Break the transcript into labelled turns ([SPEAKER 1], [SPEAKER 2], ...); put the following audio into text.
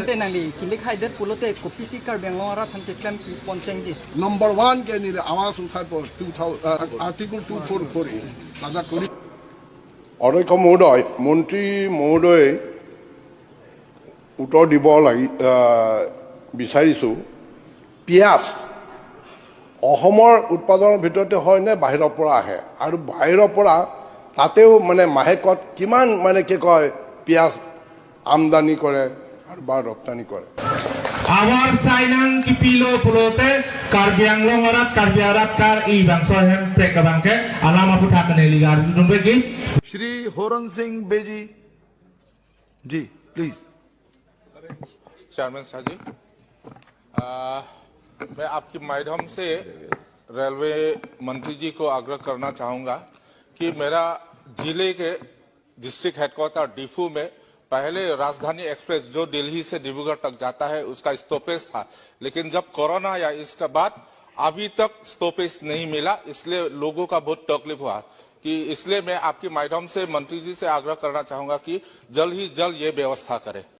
[SPEAKER 1] tante nali kilik haider pulote kopisi kar bengora tante klam ponchengji
[SPEAKER 2] number 1 के नीले आवास उठाए पर 2000 article 244 राजा करी
[SPEAKER 3] অধ্যক্ষ মহোদয় মন্ত্ৰী মহোদয় উত্তৰ দিব বিচাৰিছোঁ পিয়াজ অসমৰ উৎপাদনৰ ভিতৰতে হয় নে বাহিৰৰ পৰা আহে আৰু বাহিৰৰ পৰা তাতেও মানে মাহেকত কিমান মানে কি কয় পিয়াজ আমদানি কৰে আৰু বা ৰপ্তানি কৰে
[SPEAKER 4] Awar sainang kipilo pulote Karbi Anglong orat Karbi Arat kar I bangso hem prekabangke alama putra keneligar dumbegi
[SPEAKER 5] Shri होरन सिंह बेजी जी प्लीज
[SPEAKER 6] चेयरमैन साहब जी मैं आपके माध्यम से रेलवे मंत्री जी को आग्रह करना चाहूंगा कि मेरा जिले के डिस्ट्रिक्ट हेडक्वार्टर डिफू में पहले राजधानी एक्सप्रेस जो दिल्ली से डिब्रूगढ़ तक जाता है उसका स्टॉपेज था, लेकिन जब कोरोना आया इसके बाद अभी तक स्टॉपेज नहीं मिला, इसलिए लोगों का बहुत तकलीफ हुआ कि इसलिए मैं आपके माध्यम से मंत्री जी से आग्रह करना चाहूंगा कि जल्द ही जल्द ये व्यवस्था करें।